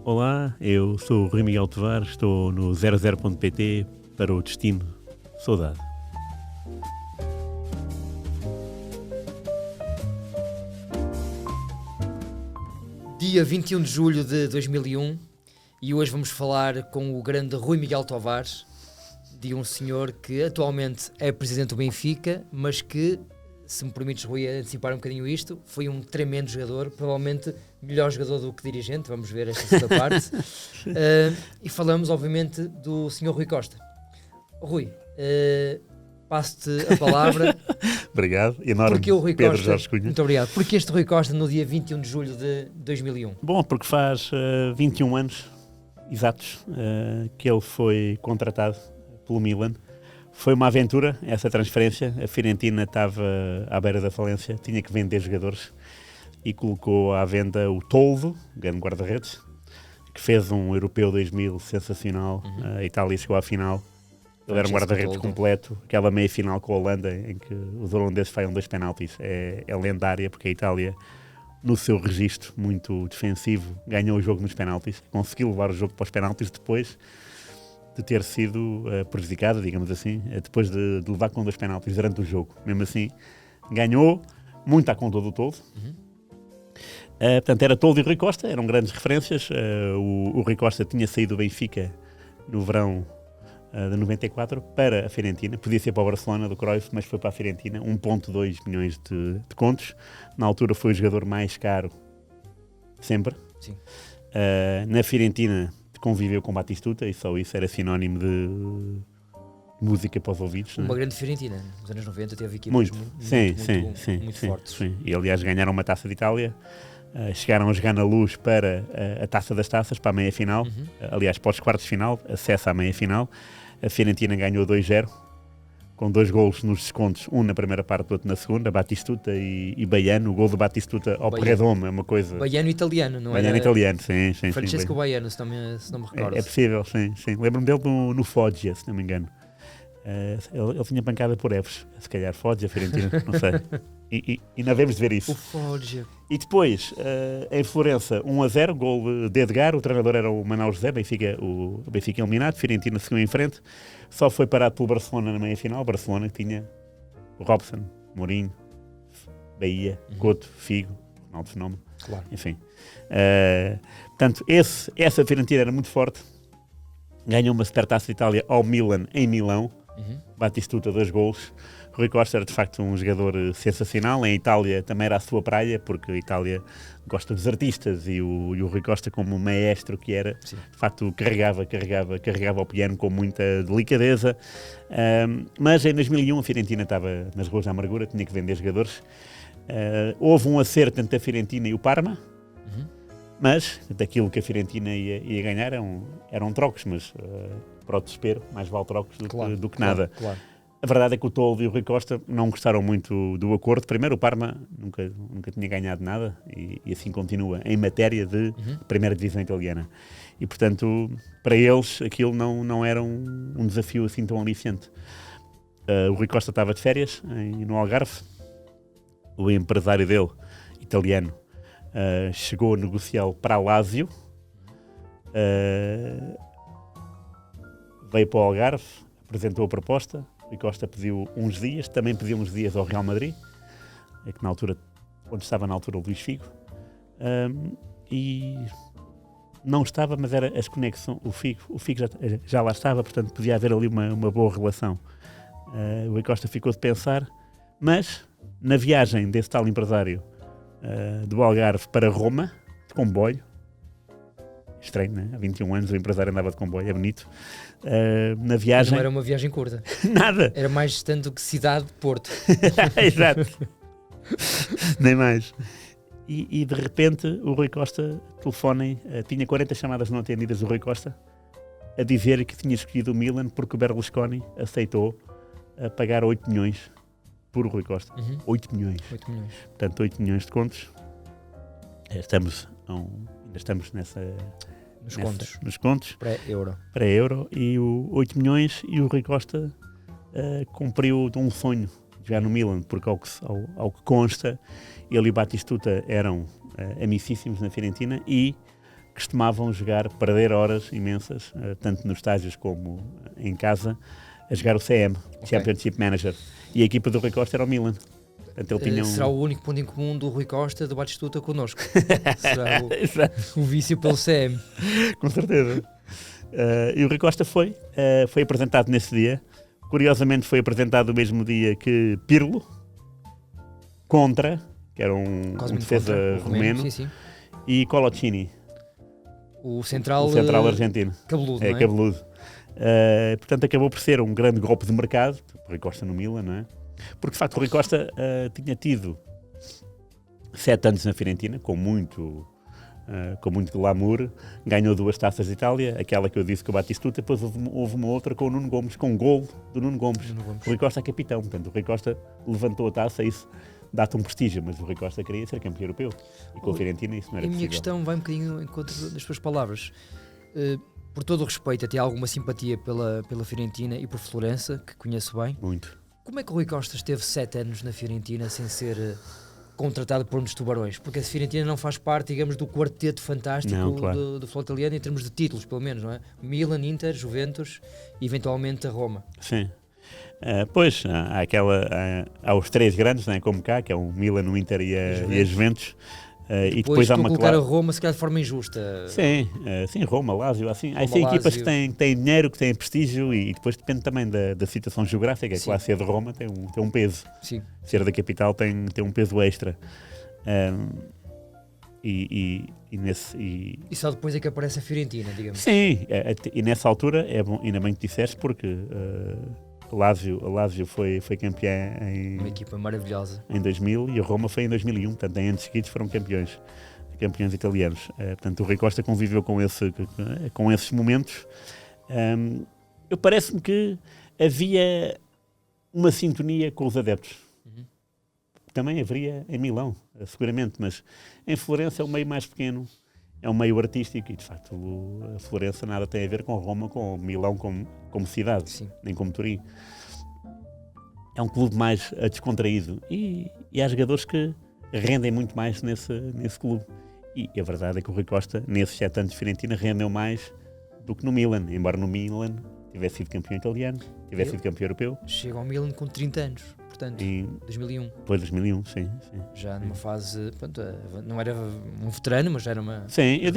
Olá, eu sou o Rui Miguel Tovar, estou no 00.pt para o Destino Saudade. Dia 21 de julho de 2001 e hoje vamos falar com o grande Rui Miguel Tovar, de um senhor que atualmente é presidente do Benfica, mas que, se me permites, Rui, antecipar um bocadinho isto, foi um tremendo jogador, provavelmente melhor jogador do que dirigente, vamos ver esta segunda parte. E falamos, obviamente, do senhor Rui Costa. Rui, passo-te a palavra. Obrigado, enorme, porque o Rui Pedro Costa, Jorge Cunha. Muito obrigado. Porque este Rui Costa no dia 21 de julho de 2001? Bom, porque faz 21 anos exatos que ele foi contratado pelo Milan. Foi uma aventura essa transferência. A Fiorentina estava à beira da falência, tinha que vender jogadores e colocou à venda o Toldo, grande guarda-redes, que fez um Europeu 2000 sensacional. A Itália chegou à final. Ele era um guarda-redes completo. Aquela meia-final com a Holanda, em que os holandeses falham 2 penaltis, é lendária, porque a Itália, no seu registro muito defensivo, ganhou o jogo nos penaltis, conseguiu levar o jogo para os penaltis depois de ter sido prejudicado, digamos assim, depois de levar com 2 penaltis durante o jogo. Mesmo assim, ganhou muito à conta do Toldo. Portanto, era Toldo e Rui Costa, eram grandes referências. O Rui Costa tinha saído do Benfica no verão de 94 para a Fiorentina. Podia ser para o Barcelona do Cruyff, mas foi para a Fiorentina. 1,2 milhões de contos. Na altura foi o jogador mais caro sempre. Sim. Na Fiorentina conviveu com Batistuta e só isso era sinónimo de música para os ouvidos. Uma grande Fiorentina, nos anos 90 teve equipas muito muito fortes. Sim. E aliás ganharam uma taça de Itália, chegaram a jogar na Luz para a taça das taças, para a meia-final, aliás para os quartos de final, acesso à meia-final. A Fiorentina ganhou 2-0, com 2 golos nos descontos, um na primeira parte, outro na segunda, Batistuta e Baiano. O gol de Batistuta ao Perredome é uma coisa... Baiano italiano, não é? Baiano italiano, sim. Francesco Baiano, se não me recordo. É possível, sim. Lembro-me dele no Foggia, se não me engano. Ele tinha pancada por Eves, se calhar Foggia, Fiorentina, não sei. E não devemos ver isso. O Foggia. E depois, em Florença, 1-0, gol de Edgar, o treinador era o Manuel José, o Benfica eliminado, Fiorentina seguiu em frente, só foi parado pelo Barcelona na meia-final. Barcelona que tinha Robson, Mourinho, Bahia, Couto, Figo, Ronaldo Fenómeno, claro. Enfim. Portanto, essa Fiorentina era muito forte, ganhou uma Supertaça de Itália ao Milan em Milão, Batistuta 2 golos. Rui Costa era de facto um jogador sensacional. Em Itália também era a sua praia, porque a Itália gosta dos artistas e o Rui Costa, como maestro que era, sim, de facto carregava o piano com muita delicadeza. Mas em 2001 a Fiorentina estava nas ruas da amargura, tinha que vender jogadores. Houve um acerto entre a Fiorentina e o Parma, mas daquilo que a Fiorentina ia ganhar eram trocos, mas para o desespero mais vale trocos do que nada. Claro. A verdade é que o Toldo e o Rui Costa não gostaram muito do acordo. Primeiro, o Parma nunca tinha ganhado nada e assim continua em matéria de primeira divisão italiana. E, portanto, para eles aquilo não era um desafio assim tão aliciante. O Rui Costa estava de férias no Algarve. O empresário dele, italiano, chegou a negociá-lo para a Lazio. Veio para o Algarve, apresentou a proposta. Rui Costa pediu uns dias, também pediu uns dias ao Real Madrid, que na altura, onde estava na altura o Luís Figo, e não estava, mas era as conexões, o Figo já lá estava, portanto podia haver ali uma boa relação. O Rui Costa ficou de pensar, mas na viagem desse tal empresário do Algarve para Roma, de comboio, estranho, né? Há 21 anos o empresário andava de comboio, é bonito. Na viagem... Não era uma viagem curta. Nada. Era mais distante do que cidade de Porto. Exato. Nem mais. E de repente o Rui Costa telefona, tinha 40 chamadas não atendidas do Rui Costa, a dizer que tinha escolhido o Milan porque o Berlusconi aceitou pagar 8 milhões por o Rui Costa. 8 milhões. 8 milhões. Portanto, 8 milhões de contos. Ainda estamos nos contos. Pré-euro. E o 8 milhões e o Rui Costa cumpriu um sonho já no Milan, porque ao que consta, ele e o Batistuta eram amicíssimos na Fiorentina e costumavam perder horas imensas, tanto nos estágios como em casa, a jogar o CM, Championship Manager. E a equipa do Rui Costa era o Milan. Portanto, ele tinha será o único ponto em comum do Rui Costa, do Batistuta, connosco. Será o vício pelo CM. Com certeza. E o Rui Costa foi apresentado nesse dia. Curiosamente, foi apresentado no mesmo dia que Pirlo, que era um defesa romeno, e Coloccini, o central argentino. Cabeludo, não é? Cabeludo. Portanto, acabou por ser um grande golpe de mercado. O Rui Costa no Milan, não é? Porque, de facto, o Rui Costa tinha tido 7 anos na Fiorentina, com muito glamour, ganhou 2 taças de Itália, aquela que eu disse com o Batistuta, depois houve uma outra com o Nuno Gomes, com um golo do Nuno Gomes. O Rui Costa é capitão, portanto, o Rui Costa levantou a taça, isso dá-te um prestígio, mas o Rui Costa queria ser campeão europeu, e com a Fiorentina isso não era possível. A minha questão vai um bocadinho em contra das tuas palavras. Por todo o respeito, até alguma simpatia pela Fiorentina e por Florença, que conheço bem. Muito. Como é que o Rui Costa esteve 7 anos na Fiorentina sem ser contratado por um dos tubarões? Porque a Fiorentina não faz parte, digamos, do quarteto fantástico do futebol italiano em termos de títulos, pelo menos, não é? Milan, Inter, Juventus e eventualmente a Roma. Sim. Pois, há os 3 grandes, não é? Como cá, que é o Milan, o Inter e a Juventus. E depois há uma colocar a Roma, se calhar de forma injusta. Sim, Roma, Lazio, assim. Há equipas que têm dinheiro, que têm prestígio e depois depende também da situação geográfica. Claro, ser de Roma tem um peso. Sim. Ser da capital tem um peso extra. E só depois é que aparece a Fiorentina, digamos. Sim, e nessa altura, é bom, ainda bem que disseste, porque Lazio foi campeã uma equipa maravilhosa em 2000 e a Roma foi em 2001, portanto em anos seguidos foram campeões italianos. Portanto o Rui Costa conviveu com esses momentos. Eu parece-me que havia uma sintonia com os adeptos. Também haveria em Milão, seguramente, mas em Florença é um meio mais pequeno, é um meio artístico e de facto a Florença nada tem a ver com Roma, com Milão como cidade. Sim. Nem como Turim. É um clube mais descontraído e há jogadores que rendem muito mais nesse clube. E a verdade é que o Rui Costa, nesses 7 anos de Fiorentina, rendeu mais do que no Milan, embora no Milan tivesse sido campeão italiano, tivesse sido campeão europeu. Chega ao Milan com 30 anos, portanto, em 2001. Depois de 2001, sim. Já numa fase, pronto, não era um veterano, mas era uma... Sim, eu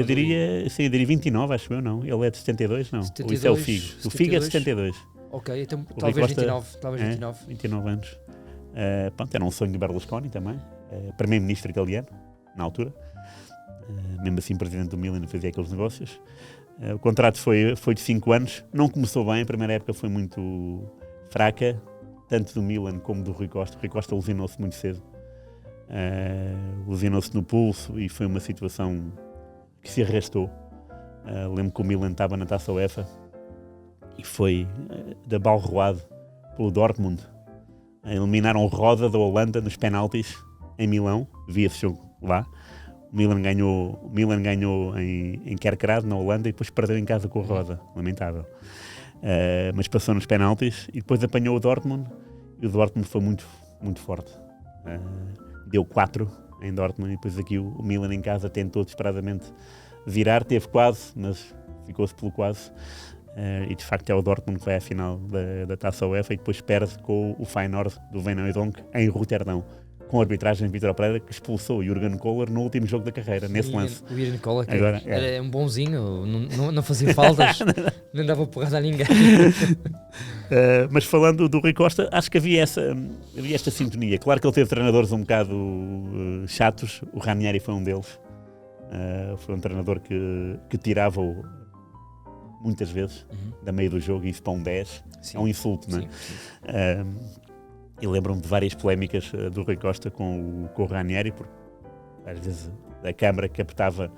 diria 29, acho eu, não. Ele é de 72, não. 72, ou isso é o Figo. 72. O Figo é de 72. Ok, então talvez 29. 29 anos. Era um sonho de Berlusconi também, primeiro-ministro italiano, na altura. Mesmo assim, presidente do Milan, fazia aqueles negócios. O contrato foi de 5 anos, não começou bem, a primeira época foi muito fraca, tanto do Milan como do Rui Costa. O Rui Costa lesionou-se muito cedo, lesionou-se no pulso e foi uma situação que se arrastou. Lembro que o Milan estava na Taça UEFA e foi de abalroado pelo Dortmund. Eliminaram Roda da Holanda nos penaltis em Milão, vi esse jogo lá. O Milan ganhou em Kerkrade, na Holanda, e depois perdeu em casa com o Roda, lamentável. Mas passou nos penaltis e depois apanhou o Dortmund, e o Dortmund foi muito, muito forte. Deu 4 em Dortmund e depois aqui o Milan em casa tentou desesperadamente virar, teve quase, mas ficou-se pelo quase. E de facto é o Dortmund que vai à final da Taça UEFA e depois perde com o Feyenoord do Van Hooijdonk em Roterdão, com a arbitragem de Vítor Pereira, que expulsou Jurgen Kohler no último jogo da carreira, nesse lance. O Jurgen Kohler agora, era um bonzinho, não fazia faltas, não dava porrada a ninguém. Mas falando do Rui Costa, acho que havia esta sintonia. Claro que ele teve treinadores um bocado chatos, o Ranieri foi um deles. Foi um treinador que tirava-o muitas vezes da meio do jogo, e isso para um 10 é um insulto, não é? E lembro-me de várias polémicas do Rui Costa com o Ranieri, porque às vezes a câmara captava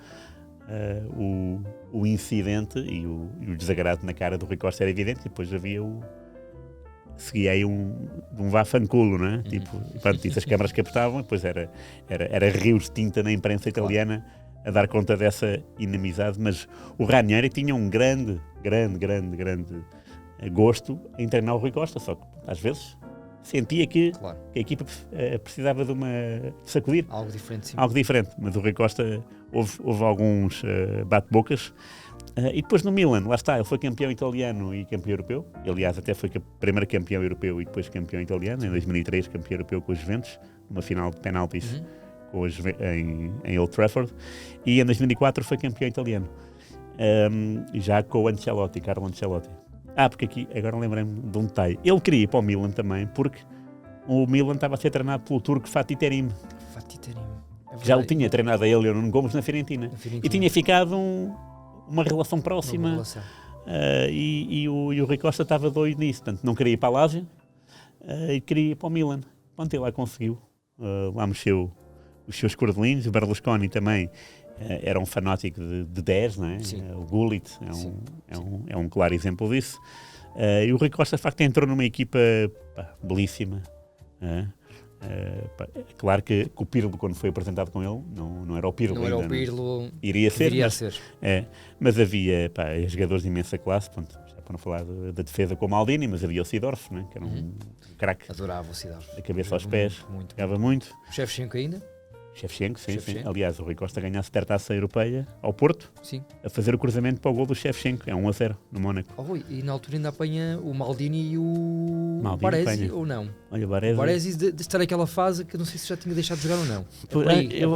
o incidente e o desagrado na cara do Rui Costa era evidente, e depois seguia aí um vafanculo, não é? Tipo, pronto, isso as câmaras captavam, depois era rios de tinta na imprensa italiana a dar conta dessa inimizade, mas o Ranieri tinha um grande gosto em treinar o Rui Costa, só que às vezes sentia que Claro. a equipa precisava de sacudir. Algo diferente, sim. Algo diferente, mas o Rui Costa houve alguns bate-bocas. E depois no Milan, lá está, ele foi campeão italiano e campeão europeu. Aliás, até foi primeiro campeão europeu e depois campeão italiano. Em 2003, campeão europeu com os Juventus, numa final de penaltis em Old Trafford. E em 2004 foi campeão italiano, já com o Ancelotti, Carlo Ancelotti. Porque aqui, agora lembrei-me de um detalhe. Ele queria ir para o Milan também, porque o Milan estava a ser treinado pelo turco Fatih Terim. Fatih Terim. Já o tinha treinado a ele e o Nuno Gomes na Fiorentina. E tinha ficado uma relação próxima. Uma relação. E o Rui Costa estava doido nisso. Portanto, não queria ir para a Lazio e queria ir para o Milan. Pronto, ele lá conseguiu. Lá mexeu os seus cordelinhos. O Berlusconi também era um fanático de 10, não é? O Gullit é um claro exemplo disso. E o Rui Costa, de facto, entrou numa equipa belíssima. Claro que o Pirlo, quando foi apresentado com ele, não era o Pirlo. Não ainda, era o Pirlo. Iria ser. Deveria ser. Mas havia jogadores de imensa classe. Pronto, já para não falar da defesa com o Maldini, mas havia o Seedorf, né, que era um craque. Adorava o Seedorf. Da cabeça aos pés. Jogava muito. O Shevchenko ainda? Shevchenko, sim. Aliás, o Rui Costa ganha a Supertaça Europeia ao Porto, a fazer o cruzamento para o gol do Shevchenko. É 1-0 no Mónaco. Rui, e na altura ainda apanha o Maldini e o Baresi, ou não? Olha, o Baresi de estar naquela fase que não sei se já tinha deixado de jogar ou não.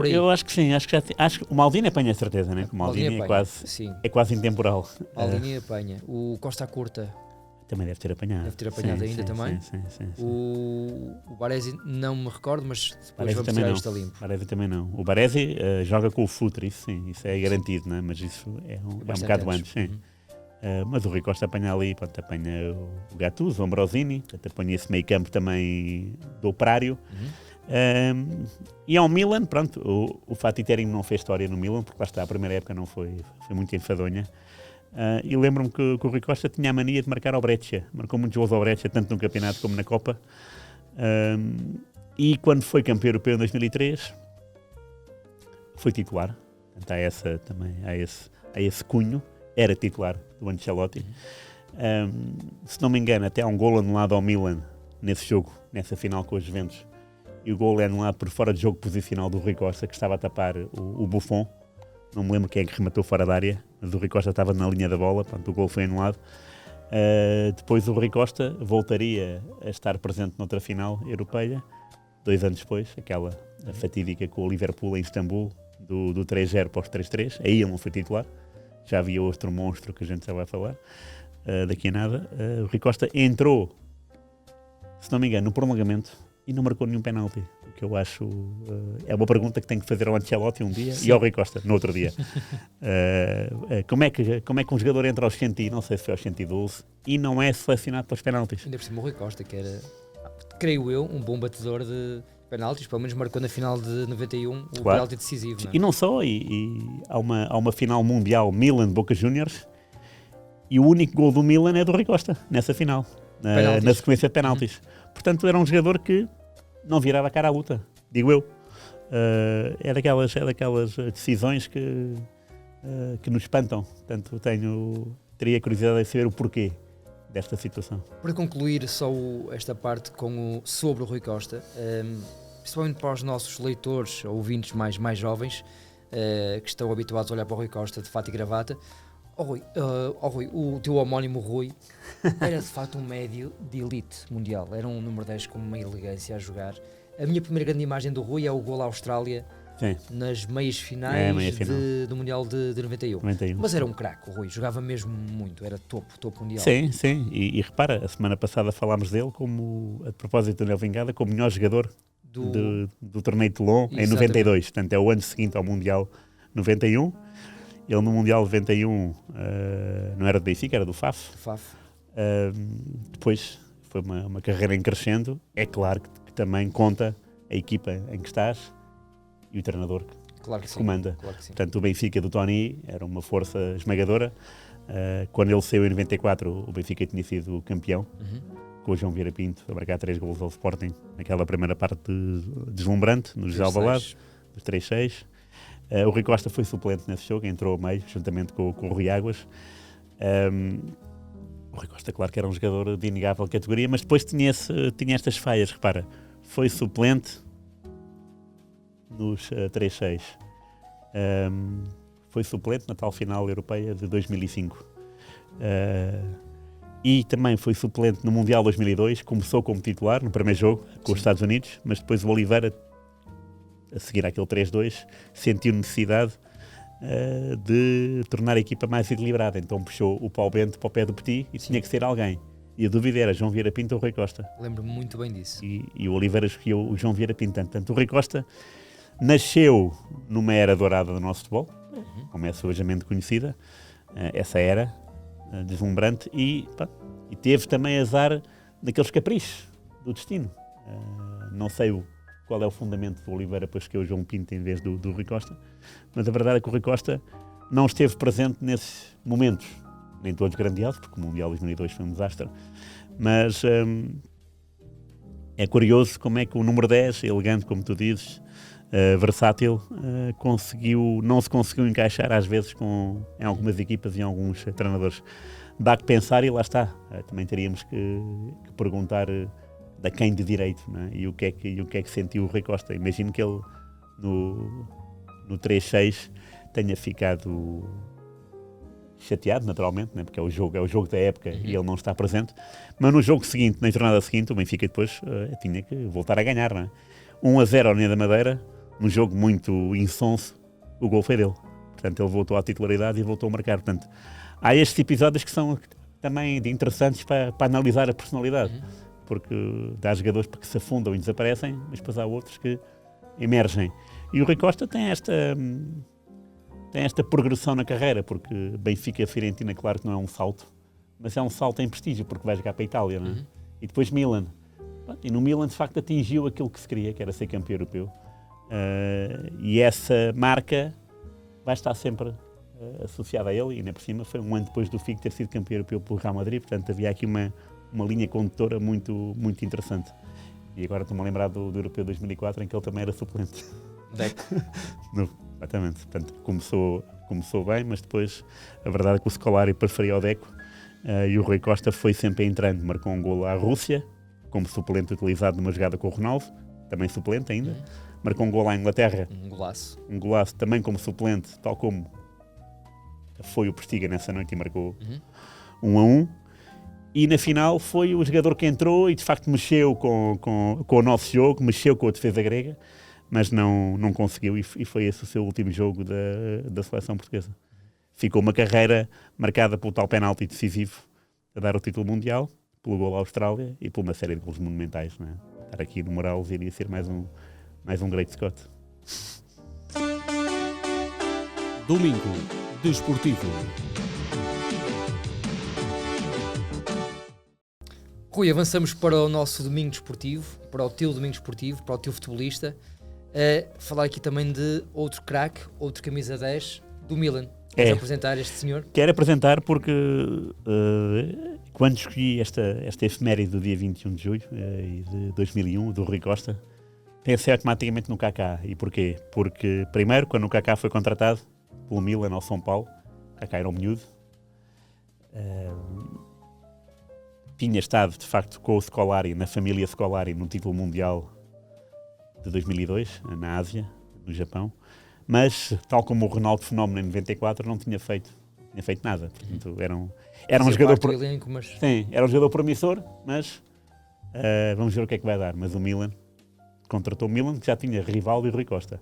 Eu acho que sim, acho que o Maldini apanha a certeza, né? O Maldini é quase intemporal. Maldini apanha. O Costa Curta também deve ter apanhado. Deve ter apanhado ainda também. Sim. O Baresi não me recordo, mas depois Baresi vamos também tirar não. isto a limpo. Baresi também não. O Baresi joga com o Futre, isso é garantido, né? Mas isso é um bocado antes. Sim. Mas o Rui Costa apanha ali, pronto, apanha o Gattuso, o Ambrosini, apanha esse meio campo também do Operário. E ao Milan, pronto, o Fatih Terim não fez história no Milan, porque lá está, a primeira época não foi muito enfadonha. E lembro-me que o Rui Costa tinha a mania de marcar ao Brescia, marcou muitos gols ao Brescia, tanto no campeonato como na Copa. E quando foi campeão europeu em 2003, foi titular. Portanto, há esse cunho, era titular do Ancelotti. Se não me engano, até há um gol anulado ao Milan nesse jogo, nessa final com os Juventus. E o gol é anulado por fora de jogo posicional do Rui Costa, que estava a tapar o Buffon. Não me lembro quem é que rematou fora da área, mas o Rui Costa estava na linha da bola, portanto o gol foi anulado. Depois o Rui Costa voltaria a estar presente noutra final europeia, 2 anos depois, aquela fatídica com o Liverpool em Istambul, do 3-0 para os 3-3. Aí ele não foi titular, já havia outro monstro que a gente já vai falar daqui a nada. O Rui Costa entrou, se não me engano, no prolongamento e não marcou nenhum penalti. O que eu acho é uma pergunta que tenho que fazer ao Ancelotti um dia e ao Rui Costa no outro dia. Como é que um jogador entra aos 100, não sei se foi aos 112, e não é selecionado para os penaltis? Ainda por cima o Rui Costa, que era, creio eu, um bom batedor de penaltis, pelo menos marcou na final de 91 o penalti decisivo. Não é? E não só, há uma final mundial Milan-Boca Juniors, e o único gol do Milan é do Rui Costa, nessa final, na sequência de penaltis. Portanto, era um jogador que não virava a cara à luta, digo eu. É daquelas decisões que nos espantam. Portanto, teria curiosidade de saber o porquê desta situação. Para concluir só esta parte sobre o Rui Costa, principalmente para os nossos leitores ou ouvintes mais jovens, que estão habituados a olhar para o Rui Costa de fato e gravata, Rui, o teu homónimo Rui era de facto um médio de elite mundial, era um número 10 com uma elegância a jogar. A minha primeira grande imagem do Rui é o gol à Austrália. Sim. Nas meias finais do Mundial de 91. Mas era um craque, o Rui, jogava mesmo muito, era topo mundial. Sim, e repara, a semana passada falámos dele a propósito do Nel Vingada, como melhor jogador do torneio de Toulon em 92, portanto é o ano seguinte ao Mundial 91. Ele no Mundial 91 não era do Benfica, era do FAF. Depois foi uma carreira em crescendo. É claro que também conta a equipa em que estás e o treinador que comanda. Claro que sim. Portanto, o Benfica do Tony era uma força esmagadora. Quando ele saiu em 94, o Benfica tinha sido campeão, com o João Vieira Pinto a marcar 3 golos ao Sporting, naquela primeira parte deslumbrante, no José Alvalade, dos 3-6. O Rui Costa foi suplente nesse jogo, entrou a meio, juntamente com o Rui Águas. O Rui Costa, claro que era um jogador de inegável categoria, mas depois tinha estas falhas. Repara, foi suplente nos 3-6. Foi suplente na tal final europeia de 2005. E também foi suplente no Mundial 2002. Começou como titular no primeiro jogo com os Estados Unidos, mas depois o Oliveira, a seguir àquele 3-2, sentiu necessidade de tornar a equipa mais equilibrada. Então puxou o Paulo Bento para o pé do Petit e tinha que ser alguém. E a dúvida era João Vieira Pinto ou Rui Costa. Lembro-me muito bem disso. E o Oliveira escolheu o João Vieira Pinto. Portanto, o Rui Costa nasceu numa era dourada do nosso futebol, como é subejamente conhecida, essa era deslumbrante, e teve também azar daqueles caprichos do destino. Não sei qual é o fundamento do Oliveira para escolher o João Pinto em vez do Rui Costa, mas a verdade é que o Rui Costa não esteve presente nesses momentos, nem todos grandiosos, porque o Mundial 2002 foi um desastre, mas é curioso como é que o número 10, elegante como tu dizes, versátil, não se conseguiu encaixar às vezes em algumas equipas e em alguns treinadores. Dá que pensar, e lá está, também teríamos que perguntar da quem de direito, não é? E o que é que sentiu o Rui Costa. Imagino que ele no 3-6 tenha ficado chateado, naturalmente, né? Porque é o jogo da época e ele não está presente, mas no jogo seguinte, na jornada seguinte, o Benfica depois tinha que voltar a ganhar, não é? 1-0 ao União da Madeira, num jogo muito insonso, o gol foi dele. Portanto, ele voltou à titularidade e voltou a marcar. Portanto, há estes episódios que são também interessantes para analisar a personalidade, porque há jogadores que se afundam e desaparecem, mas depois há outros que emergem. E o Rui Costa tem esta progressão na carreira, porque Benfica e Fiorentina, claro que não é um salto, mas é um salto em prestígio, porque vai jogar para a Itália, não é? E depois Milan. E no Milan, de facto, atingiu aquilo que se queria, que era ser campeão europeu. E essa marca vai estar sempre associada a ele, e ainda por cima foi um ano depois do Figo ter sido campeão europeu pelo Real Madrid, portanto havia aqui uma linha condutora muito, muito interessante. E agora estou-me a lembrar do Europeu 2004, em que ele também era suplente. Deco. Exatamente, portanto começou bem, mas depois a verdade é que o Scolari preferia o Deco, e o Rui Costa foi sempre entrando, marcou um golo à Rússia, como suplente utilizado numa jogada com o Ronaldo, também suplente ainda. Marcou um gol à Inglaterra. Um golaço também como suplente, tal como foi o Postiga nessa noite, e marcou 1-1. E na final foi o jogador que entrou e de facto mexeu com o nosso jogo, mexeu com a defesa grega, mas não conseguiu, e foi esse o seu último jogo da seleção portuguesa. Ficou uma carreira marcada pelo tal penalti decisivo a dar o título mundial, pelo gol à Austrália e por uma série de gols monumentais, não é? Estar aqui no Morales iria ser mais um Great Scott. Domingo Desportivo. Rui, avançamos para o nosso domingo desportivo, para o teu domingo desportivo, para o teu futebolista. Falar aqui também de outro craque, outro camisa 10 do Milan. Queres apresentar este senhor? Quero apresentar porque quando escolhi esta efeméride do dia 21 de julho de 2001, do Rui Costa, pensei automaticamente no Kaká. E porquê? Porque, primeiro, quando o Kaká foi contratado pelo Milan ao São Paulo, o Kaká era um miúdo, tinha estado, de facto, com o Scolari, na família Scolari, no título mundial de 2002, na Ásia, no Japão, mas, tal como o Ronaldo Fenómeno em 94, não tinha feito nada. Portanto, era um jogador... Sim, era um jogador promissor, mas vamos ver o que é que vai dar. Mas o Milan contratou o Milan, que já tinha Rivaldo e Rui Costa.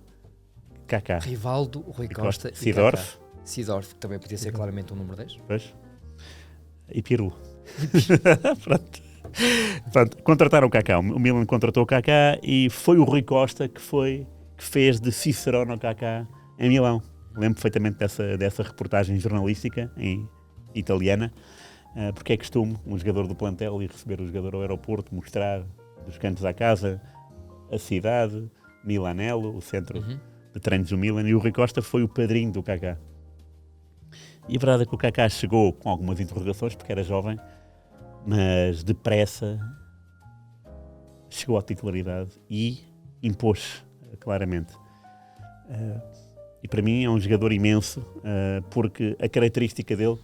Kaká. Rivaldo, Rui Costa e Seedorf. Seedorf, que também podia ser claramente um número 10. Pois. E Pirlo. Pronto, contrataram o Kaká. O Milan contratou o Kaká e foi o Rui Costa que fez de Cicerone ao Kaká em Milão. Lembro perfeitamente dessa reportagem jornalística italiana, porque é costume um jogador do plantel ir receber o jogador ao aeroporto, mostrar dos cantos à casa a cidade, Milanello, o centro de treinos do Milan, e o Rui Costa foi o padrinho do Kaká. E a verdade é que o Kaká chegou com algumas interrogações, porque era jovem, mas depressa chegou à titularidade e impôs claramente. E para mim é um jogador imenso, porque a característica dele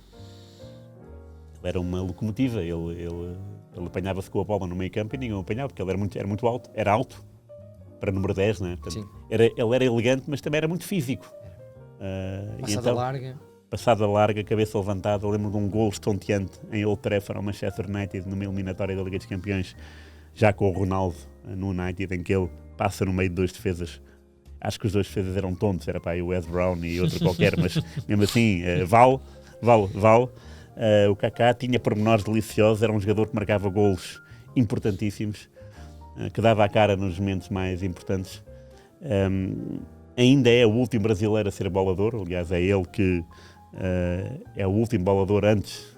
era uma locomotiva, ele apanhava-se com a bola no meio campo e ninguém o apanhava, porque ele era muito alto, era alto, para número 10, né? Portanto, ele era elegante, mas também era muito físico. Passada larga. Passada larga, cabeça levantada. Lembro de um gol estonteante em Old Trafford ao Manchester United, numa eliminatória da Liga dos Campeões, já com o Ronaldo no United, em que ele passa no meio de dois defesas. Acho que os dois defesas eram tontos, era para o Wes Brown e outro qualquer, mas mesmo assim, vale. O Kaká tinha pormenores deliciosos, era um jogador que marcava golos importantíssimos, que dava a cara nos momentos mais importantes. Ainda é o último brasileiro a ser bolador, aliás é ele que é o último bolador antes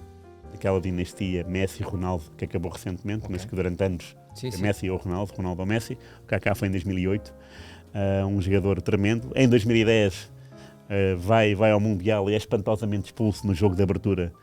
daquela dinastia Messi e Ronaldo, que acabou recentemente, mas que durante anos Messi ou Ronaldo ou Messi. O Kaká foi em 2008, um jogador tremendo. Em 2010 vai ao Mundial e é espantosamente expulso no jogo de abertura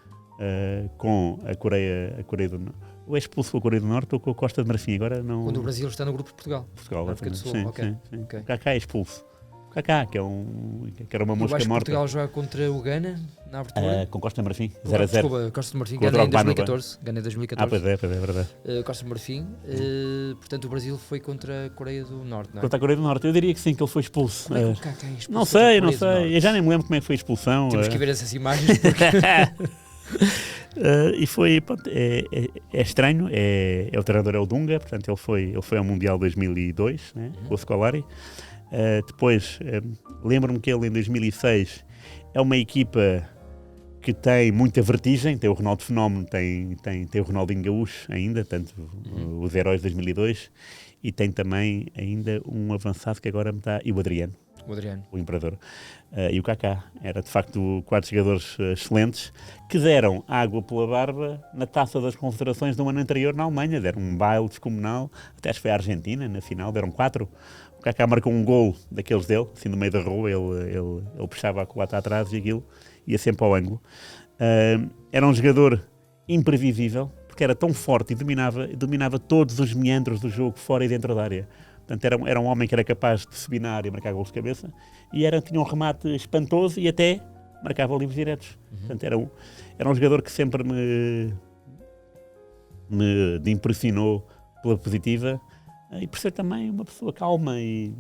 com a Coreia do Norte. Ou é expulso com a Coreia do Norte ou com a Costa de Marfim? Agora não... Quando o Brasil está no grupo de Portugal. África do Sul, sim. O Kaká é expulso. O Kaká, que era uma mosca morta. Portugal joga contra o Ghana na abertura. Com Costa de Marfim, 0-0. Desculpa, Costa de Marfim, Ghana em 2014. Ghana em 2014. Pois é verdade. Costa de Marfim. Portanto, o Brasil foi contra a Coreia do Norte, não é? Contra a Coreia do Norte. Eu diria que sim, que ele foi expulso. Como é que o Kaká é expulso? Não sei. Eu já nem me lembro como é que foi a expulsão. Temos que ver essas imagens. E foi, pronto, é estranho, o treinador é o Dunga, portanto ele foi ao Mundial 2002, né, com o Scolari. Depois, lembro-me que ele em 2006 é uma equipa que tem muita vertigem, tem o Ronaldo Fenómeno, tem o Ronaldinho Gaúcho ainda, tanto os heróis de 2002, e tem também ainda um avançado que agora me está, e o Adriano. O Imperador. E o Kaká. Era de facto 4 jogadores excelentes que deram água pela barba na Taça das Confederações do ano anterior na Alemanha. Deram um baile descomunal. Até acho que foi a Argentina na final, deram 4. O Kaká marcou um gol daqueles dele, assim no meio da rua. Ele puxava a colata atrás e aquilo ia sempre ao ângulo. Era um jogador imprevisível, porque era tão forte e dominava todos os meandros do jogo, fora e dentro da área. Portanto, era um homem que era capaz de subir na área e marcar golos de cabeça, e tinha um remate espantoso e até marcava livros diretos. Portanto, era um jogador que sempre me impressionou pela positiva, e por ser também uma pessoa calma e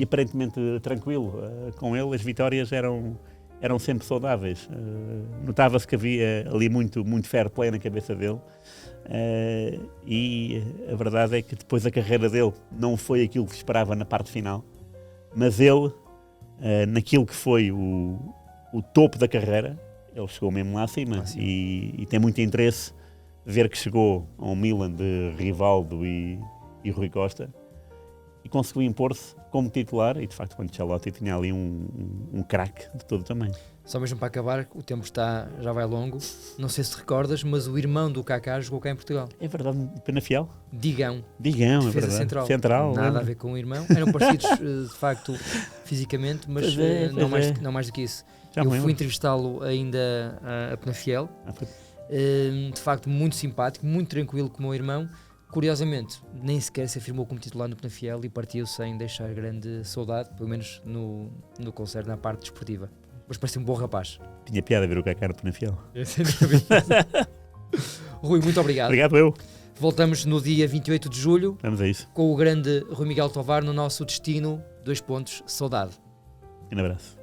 aparentemente tranquilo. Com ele as vitórias eram sempre saudáveis. Notava-se que havia ali muito fair play na cabeça dele. E a verdade é que depois a carreira dele não foi aquilo que se esperava na parte final, mas ele, naquilo que foi o topo da carreira, ele chegou mesmo lá acima. E tem muito interesse ver que chegou a um Milan de Rivaldo e Rui Costa e conseguiu impor-se como titular, e de facto quando Ancelotti tinha ali um craque de todo o tamanho. Só mesmo para acabar, o tempo já vai longo. Não sei se te recordas, mas o irmão do Kaká jogou cá em Portugal. É verdade, Penafiel? Digão, é defesa verdade. Central. Nada a ver com o irmão. Eram parecidos de facto fisicamente, mas não mais do que isso. Eu fui entrevistá-lo ainda a Penafiel. De facto muito simpático, muito tranquilo como o irmão. Curiosamente, nem sequer se afirmou como titular no Penafiel e partiu sem deixar grande saudade, pelo menos no concerto, na parte desportiva. Mas parecia um bom rapaz. Tinha piada a ver o Kaká no Penafiel. Rui, muito obrigado. Obrigado eu. Voltamos no dia 28 de julho. Vamos a isso. Com o grande Rui Miguel Tovar no nosso Destino, 2 pontos, saudade. Um abraço.